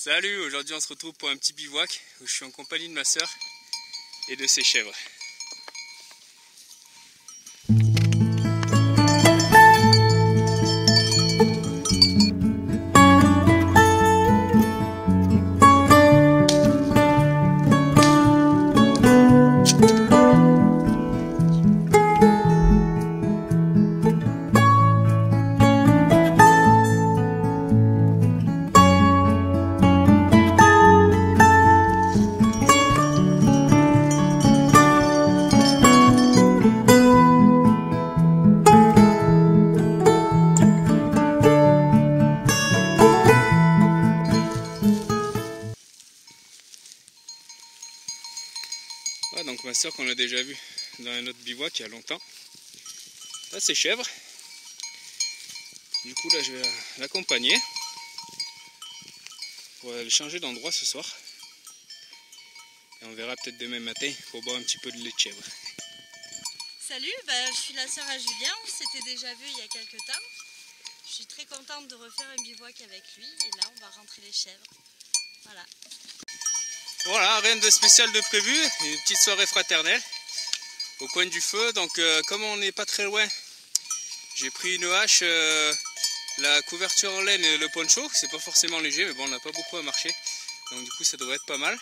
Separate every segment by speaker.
Speaker 1: Salut, aujourd'hui on se retrouve pour un petit bivouac où je suis en compagnie de ma soeur et de ses chèvres. Voilà, donc ma soeur qu'on a déjà vue dans un autre bivouac il y a longtemps. Là c'est chèvre. Du coup là je vais l'accompagner pour aller changer d'endroit ce soir. Et on verra peut-être demain matin pour boire un petit peu de lait de chèvre.
Speaker 2: Salut, je suis la sœur à Julien, on s'était déjà vu il y a quelques temps. Je suis très contente de refaire un bivouac avec lui et là on va rentrer les chèvres. Voilà.
Speaker 1: Voilà, rien de spécial de prévu, une petite soirée fraternelle au coin du feu. Donc comme on n'est pas très loin, j'ai pris une hache, la couverture en laine et le poncho. C'est pas forcément léger mais bon on n'a pas beaucoup à marcher. Donc du coup ça devrait être pas mal.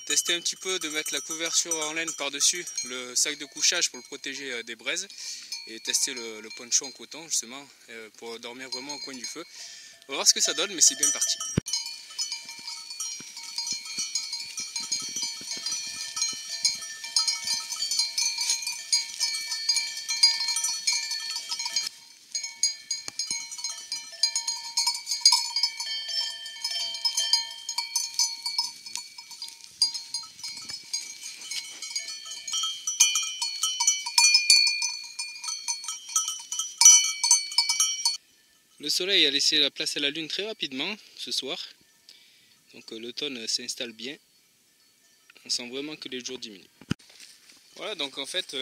Speaker 1: Tester un petit peu de mettre la couverture en laine par-dessus le sac de couchage pour le protéger des braises. Et tester le poncho en coton justement pour dormir vraiment au coin du feu. On va voir ce que ça donne mais c'est bien parti. Le soleil a laissé la place à la lune très rapidement ce soir, donc l'automne s'installe bien, on sent vraiment que les jours diminuent. Voilà, donc en fait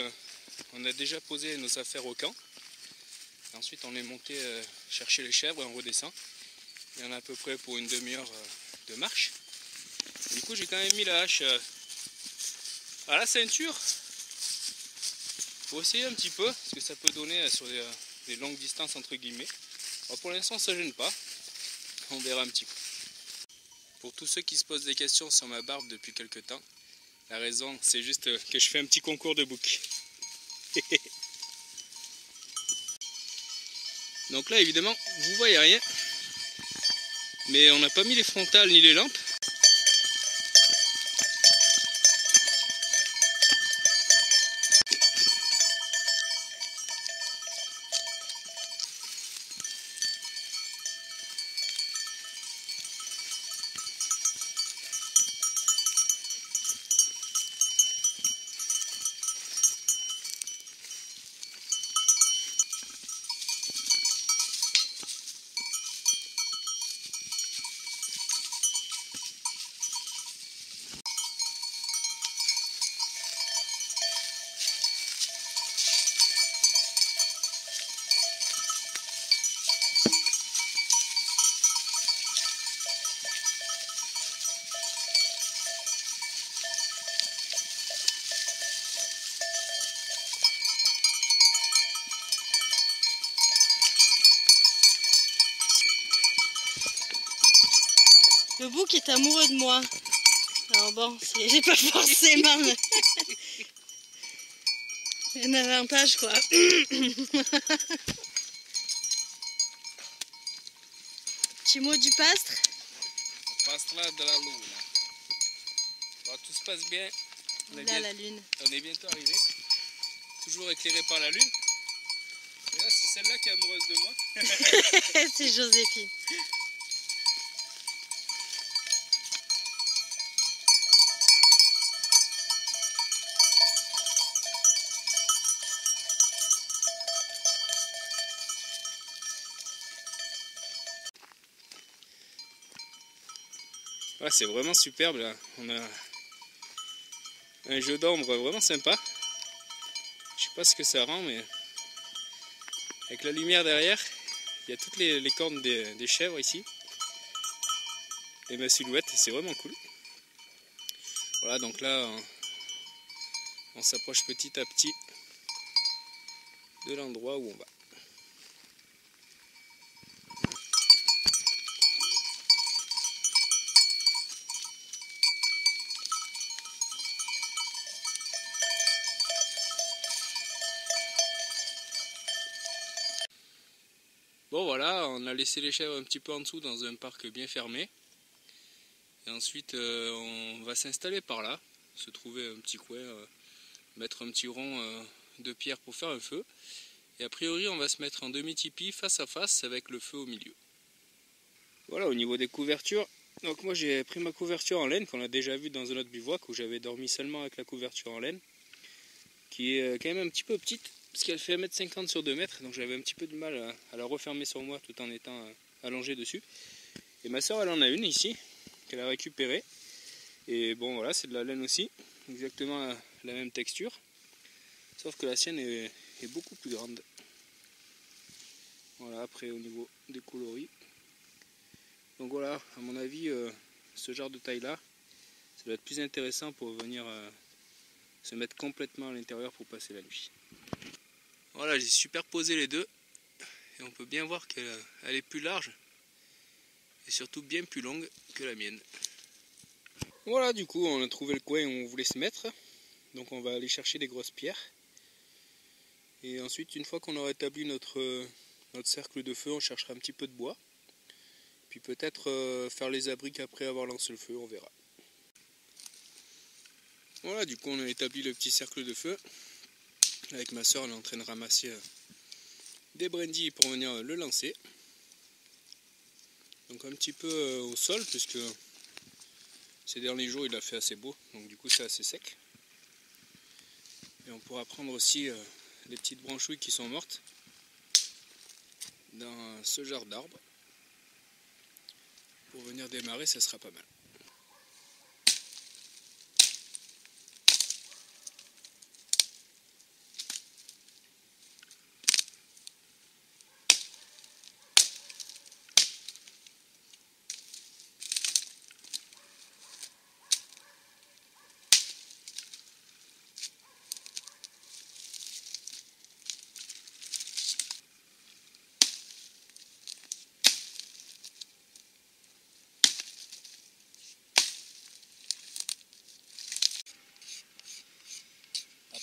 Speaker 1: on a déjà posé nos affaires au camp, ensuite on est monté chercher les chèvres et on redescend, il y en a à peu près pour une demi-heure de marche. Du coup j'ai quand même mis la hache à la ceinture pour essayer un petit peu ce que ça peut donner sur des longues distances entre guillemets. Alors pour l'instant ça ne gêne pas, on verra un petit peu. Pour tous ceux qui se posent des questions sur ma barbe depuis quelques temps, la raison c'est juste que je fais un petit concours de bouc. Donc là évidemment vous voyez rien, mais on n'a pas mis les frontales ni les lampes.
Speaker 2: Le bouc est amoureux de moi. Alors bon, j'ai pas forcément un avantage quoi. Petit mot du pastre.
Speaker 1: Pastra de la lune. Bon, tout se passe bien.
Speaker 2: Là la lune.
Speaker 1: On est bientôt arrivé. Toujours éclairé par la lune. Et là c'est celle-là qui est amoureuse de moi.
Speaker 2: C'est Joséphine.
Speaker 1: Ouais, c'est vraiment superbe là. On a un jeu d'ombre vraiment sympa. Je sais pas ce que ça rend, mais avec la lumière derrière, il y a toutes les cornes des chèvres ici. et ma silhouette, c'est vraiment cool. Voilà, donc là on s'approche petit à petit de l'endroit où on va. Bon voilà, on a laissé les chèvres un petit peu en dessous dans un parc bien fermé. Et ensuite on va s'installer par là, se trouver un petit coin, mettre un petit rond de pierre pour faire un feu. Et a priori on va se mettre en demi-tipi face à face avec le feu au milieu. Voilà au niveau des couvertures. Donc moi j'ai pris ma couverture en laine qu'on a déjà vu dans un autre bivouac où j'avais dormi seulement avec la couverture en laine. Qui est quand même un petit peu petite. Parce qu'elle fait 1,50 m sur 2 mètres, donc j'avais un petit peu de mal à la refermer sur moi tout en étant allongé dessus. Et ma soeur elle en a une ici, qu'elle a récupérée. Et bon voilà, c'est de la laine aussi, exactement la même texture. Sauf que la sienne est beaucoup plus grande. Voilà, après au niveau des coloris. Donc voilà, à mon avis, ce genre de taille là, ça doit être plus intéressant pour venir se mettre complètement à l'intérieur pour passer la nuit. Voilà, j'ai superposé les deux et on peut bien voir qu'elle est plus large et surtout bien plus longue que la mienne. Voilà, du coup on a trouvé le coin où on voulait se mettre, donc on va aller chercher des grosses pierres et ensuite une fois qu'on aura établi notre cercle de feu, on cherchera un petit peu de bois, puis peut-être faire les abris qu'après avoir lancé le feu, on verra. Voilà, du coup on a établi le petit cercle de feu. Avec ma soeur, elle est en train de ramasser des brindilles pour venir le lancer. Donc un petit peu au sol, puisque ces derniers jours il a fait assez beau, donc du coup c'est assez sec. Et on pourra prendre aussi les petites branchouilles qui sont mortes dans ce genre d'arbre. Pour venir démarrer, ça sera pas mal.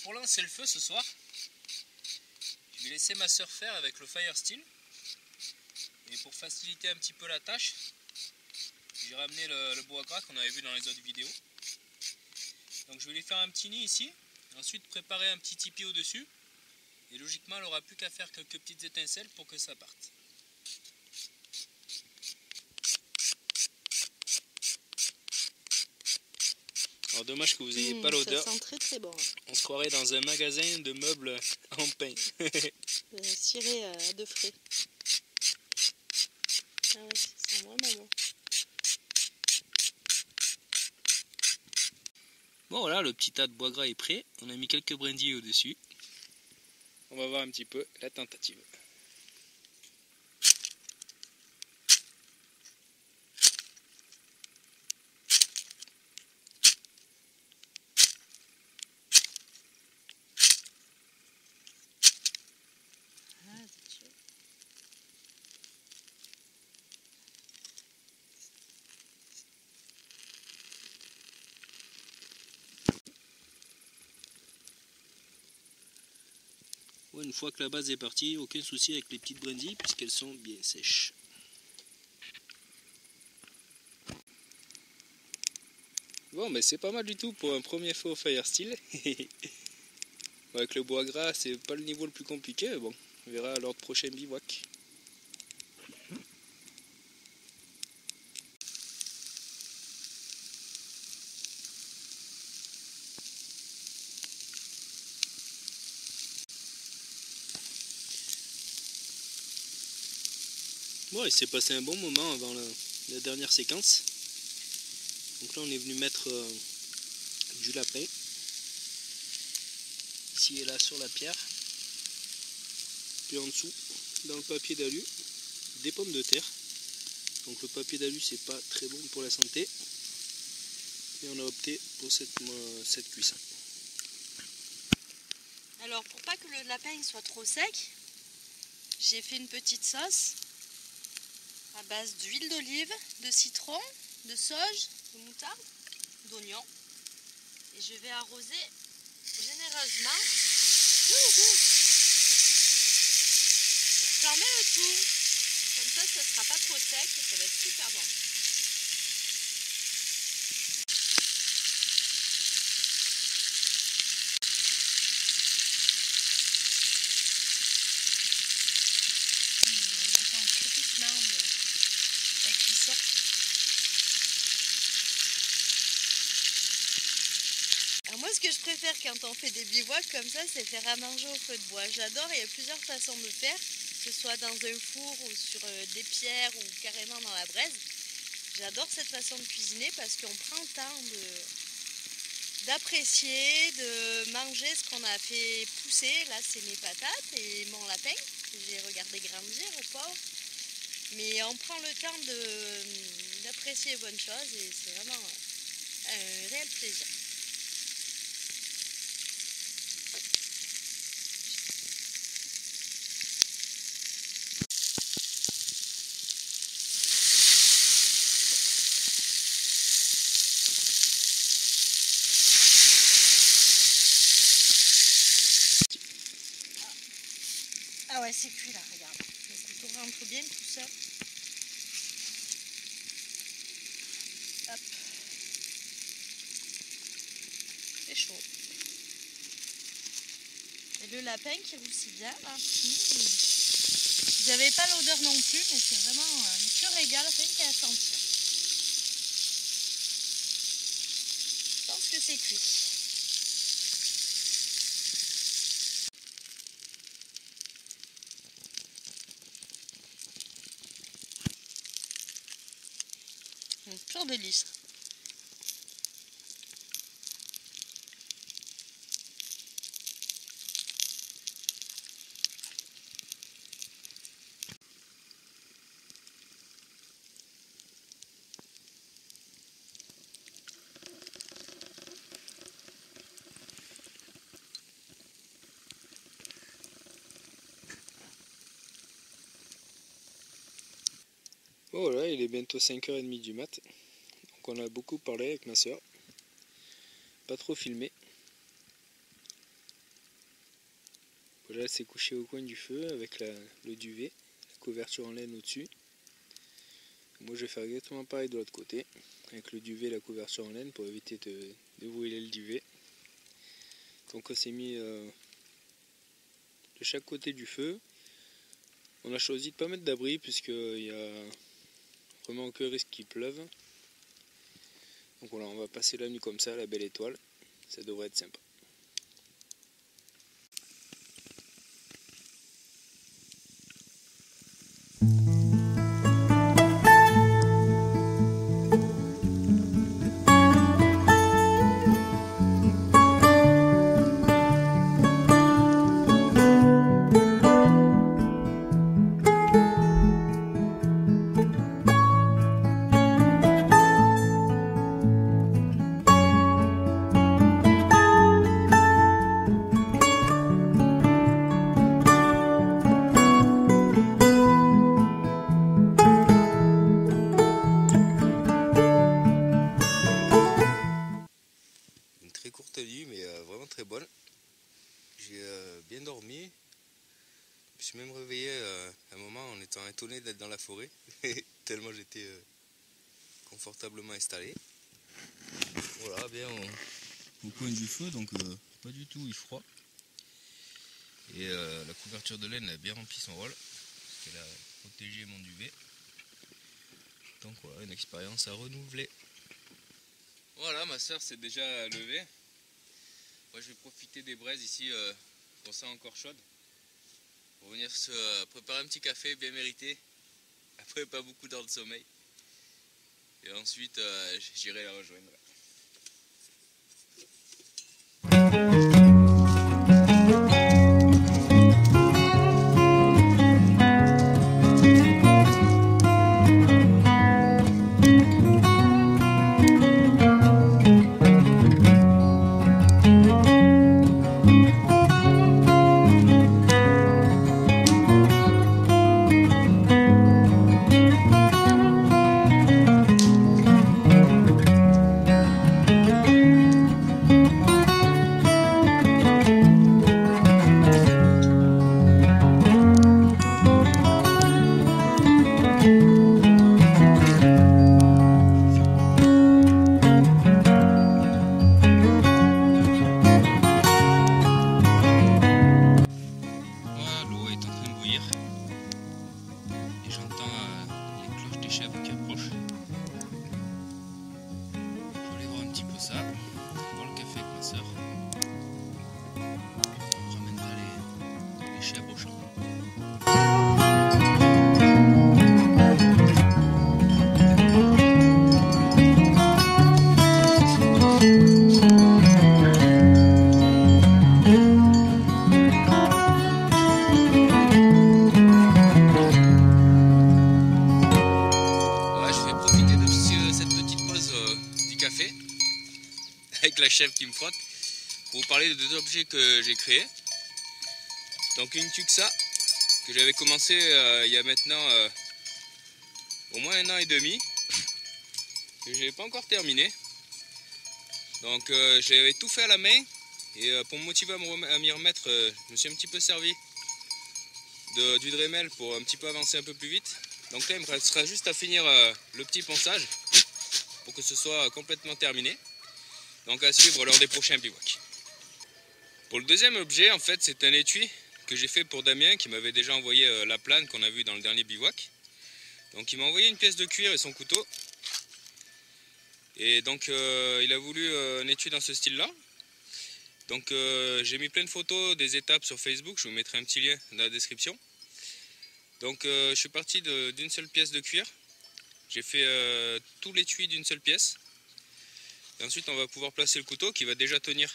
Speaker 1: Pour lancer le feu ce soir, je vais laisser ma soeur faire avec le fire steel. Et pour faciliter un petit peu la tâche, j'ai ramené le bois gras qu'on avait vu dans les autres vidéos. Donc je vais lui faire un petit nid ici, ensuite préparer un petit tipi au-dessus. Et logiquement elle n'aura plus qu'à faire quelques petites étincelles pour que ça parte. Alors dommage que vous n'ayez pas l'odeur.
Speaker 2: Ça sent très très bon.
Speaker 1: On se croirait dans un magasin de meubles en pain.
Speaker 2: Ciré de frais. Ah ouais, ça sent vraiment bon.
Speaker 1: Bon voilà, le petit tas de bois gras est prêt. On a mis quelques brindilles au-dessus. On va voir un petit peu la tentative. Une fois que la base est partie, aucun souci avec les petites brindilles puisqu'elles sont bien sèches. Bon, mais c'est pas mal du tout pour un premier feu au fire steel. Avec le bois gras, c'est pas le niveau le plus compliqué, mais bon, on verra lors de prochain bivouac. Bon, il s'est passé un bon moment avant la dernière séquence. Donc là, on est venu mettre du lapin. Ici et là sur la pierre. Puis en dessous, dans le papier d'alu, des pommes de terre. Donc le papier d'alu c'est pas très bon pour la santé. Et on a opté pour cette cuisson.
Speaker 2: Alors pour pas que le lapin soit trop sec, j'ai fait une petite sauce à base d'huile d'olive, de citron, de sauge, de moutarde, d'oignon. Et je vais arroser généreusement pour flammer le tout. Comme ça, ne sera pas trop sec et ça va être super bon. On entend le crépitement de la cuisson. Alors moi, ce que je préfère quand on fait des bivouacs comme ça, c'est faire à manger au feu de bois. J'adore, il y a plusieurs façons de faire, que ce soit dans un four ou sur des pierres ou carrément dans la braise. J'adore cette façon de cuisiner parce qu'on prend le temps d'apprécier, de manger ce qu'on a fait pousser. Là, c'est mes patates et mon lapin que j'ai regardé grandir au pauvre. Mais on prend le temps d'apprécier les bonnes choses et c'est vraiment un réel plaisir. Ah ouais, c'est cuit là, regarde. Le couteau rentre bien tout seul. Hop. C'est chaud. Et le lapin qui roussit bien là. Vous n'avez pas l'odeur non plus, mais c'est vraiment un pur régal, rien qu'à la sentir. Je pense que c'est cuit. Un pur délice.
Speaker 1: Voilà, il est bientôt 5h30 du mat. Donc on a beaucoup parlé avec ma soeur. Pas trop filmé. Voilà, elle s'est couchée au coin du feu avec le duvet, la couverture en laine au-dessus. Moi je vais faire exactement pareil de l'autre côté, avec le duvet et la couverture en laine pour éviter de brûler le duvet. Donc on s'est mis de chaque côté du feu. On a choisi de ne pas mettre d'abri puisqu'il y a vraiment aucun risque qu'il pleuve. Donc voilà, on va passer la nuit comme ça, la belle étoile. Ça devrait être sympa. Très courte nuit mais vraiment très bonne. J'ai bien dormi. Je me suis même réveillé à un moment en étant étonné d'être dans la forêt tellement j'étais confortablement installé. Voilà, bien au coin du feu, donc pas du tout il froid. Et la couverture de laine a bien rempli son rôle parce qu'elle a protégé mon duvet. Donc voilà, une expérience à renouveler. Voilà, ma soeur s'est déjà levée. Moi je vais profiter des braises ici, pour ça encore chaude, pour venir se préparer un petit café bien mérité, après pas beaucoup d'heures de sommeil, et ensuite j'irai la rejoindre. les chèvres qui approchent. Je vais aller voir un petit peu ça, boire le café avec ma soeur. On ramènera les chèvres au champ. Avec la chèvre qui me frotte pour vous parler de deux objets que j'ai créés. Donc une tuxa que j'avais commencé il y a maintenant au moins 1 an et demi, que je n'avais pas encore terminé. Donc j'avais tout fait à la main et pour me motiver à m'y remettre, je me suis un petit peu servi du Dremel pour un petit peu avancer un peu plus vite. Donc là il me restera juste à finir le petit ponçage pour que ce soit complètement terminé. Donc à suivre lors des prochains bivouacs. Pour le deuxième objet, en fait, c'est un étui que j'ai fait pour Damien qui m'avait déjà envoyé la plane qu'on a vue dans le dernier bivouac. Donc il m'a envoyé une pièce de cuir et son couteau. Et donc il a voulu un étui dans ce style-là. Donc j'ai mis plein de photos des étapes sur Facebook, je vous mettrai un petit lien dans la description. Donc je suis parti d'une seule pièce de cuir. J'ai fait tout l'étui d'une seule pièce. Et ensuite on va pouvoir placer le couteau qui va déjà tenir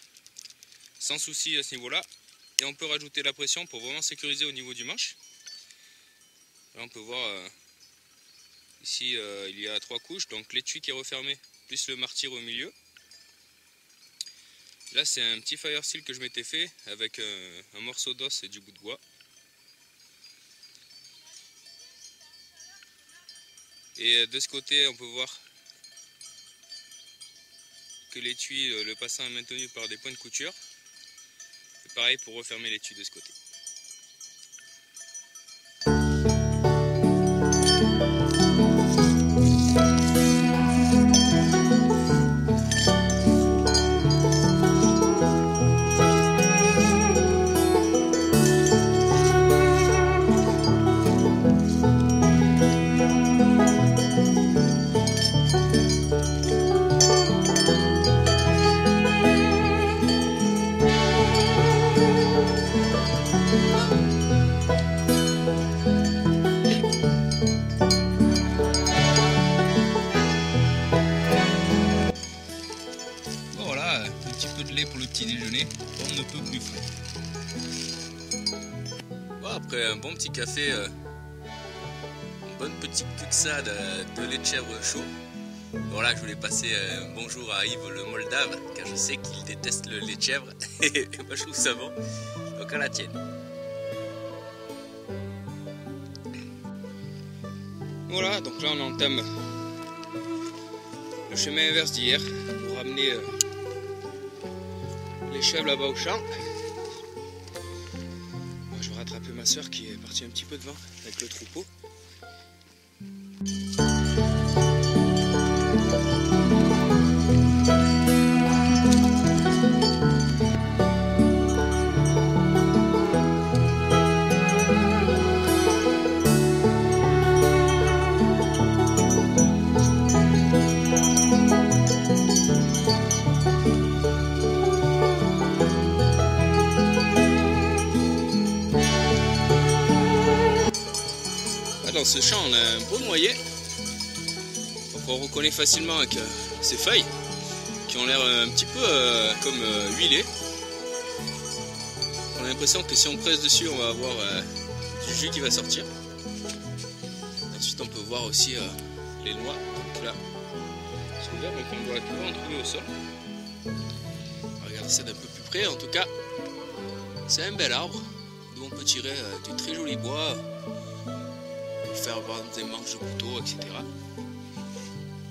Speaker 1: sans souci à ce niveau là. Et on peut rajouter la pression pour vraiment sécuriser au niveau du manche. Là on peut voir ici il y a 3 couches, donc l'étui qui est refermé plus le martyr au milieu. Là c'est un petit fire seal que je m'étais fait avec un morceau d'os et du bout de bois. Et de ce côté on peut voir que l'étui, le passant est maintenu par des points de couture. Et pareil pour refermer l'étui de ce côté. Pour le petit déjeuner, on ne peut plus frais. Bon, après un bon petit café, une bonne petite tuxa de lait de chèvre chaud. Voilà, je voulais passer un bonjour à Yves le Moldave, car je sais qu'il déteste le lait de chèvre et moi je trouve ça bon, donc à la tienne. Voilà, donc là on entame le chemin inverse d'hier pour ramener les chèvres là-bas au champ. Moi, je vais rattraper ma soeur qui est partie un petit peu devant avec le troupeau. Dans ce champ on a un beau noyer, donc on reconnaît facilement avec ces feuilles qui ont l'air un petit peu comme huilées. On a l'impression que si on presse dessus on va avoir du jus qui va sortir. Ensuite on peut voir aussi les noix, donc là c'est ouvert, donc on doit pouvoir en trouver au sol. On va regarder ça d'un peu plus près. En tout cas c'est un bel arbre d'où on peut tirer du très joli bois, faire des manches de couteau, etc.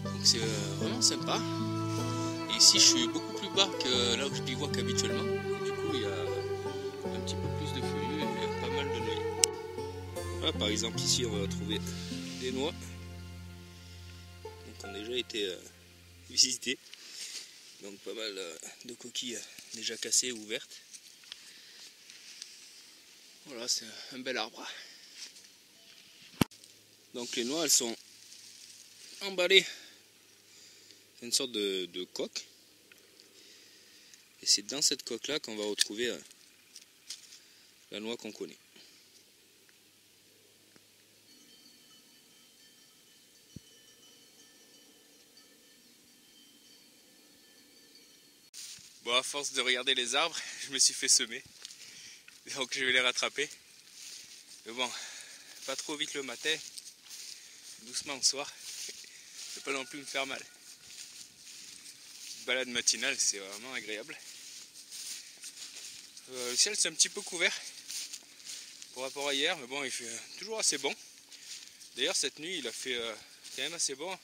Speaker 1: Donc c'est vraiment sympa. Et ici je suis beaucoup plus bas que là où je bivouac habituellement. Et du coup il y a un petit peu plus de feuillus et pas mal de noyers. Voilà, par exemple ici on va trouver des noix. Donc qui ont déjà été visitées. Donc pas mal de coquilles déjà cassées ou ouvertes. Voilà, c'est un bel arbre. Donc les noix elles sont emballé une sorte de coque. Et c'est dans cette coque-là qu'on va retrouver la noix qu'on connaît. Bon, à force de regarder les arbres, je me suis fait semer. Donc je vais les rattraper. Mais bon, pas trop vite le matin. Doucement le soir. Je vais pas non plus me faire mal. Petite balade matinale, c'est vraiment agréable. Le ciel c'est un petit peu couvert par rapport à hier, mais bon, il fait toujours assez bon. D'ailleurs, cette nuit, il a fait quand même assez bon.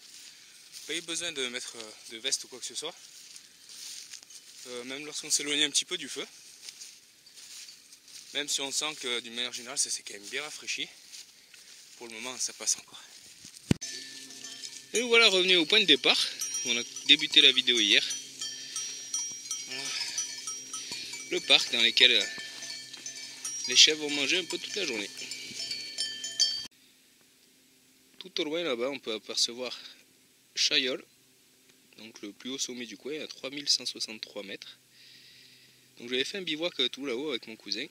Speaker 1: Pas eu besoin de mettre de veste ou quoi que ce soit. Même lorsqu'on s'éloignait un petit peu du feu. Même si on sent que d'une manière générale, ça s'est quand même bien rafraîchi. Pour le moment, ça passe encore. Et voilà, revenu au point de départ. On a débuté la vidéo hier. Voilà. Le parc dans lequel les chèvres vont manger un peu toute la journée. Tout au loin là-bas, on peut apercevoir Chaillol, donc le plus haut sommet du coin à 3163 mètres. Donc j'avais fait un bivouac tout là-haut avec mon cousin.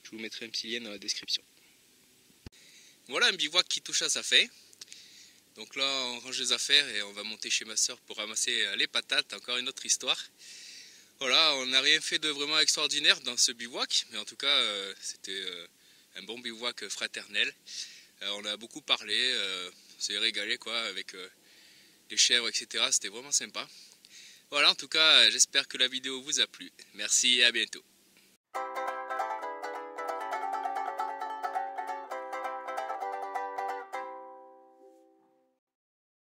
Speaker 1: Je vous mettrai un petit lien dans la description. Voilà un bivouac qui touche à sa fin. Donc là, on range les affaires et on va monter chez ma soeur pour ramasser les patates. Encore une autre histoire. Voilà, on n'a rien fait de vraiment extraordinaire dans ce bivouac, mais en tout cas, c'était un bon bivouac fraternel. On a beaucoup parlé, on s'est régalé quoi, avec les chèvres, etc. C'était vraiment sympa. Voilà, en tout cas, j'espère que la vidéo vous a plu. Merci et à bientôt.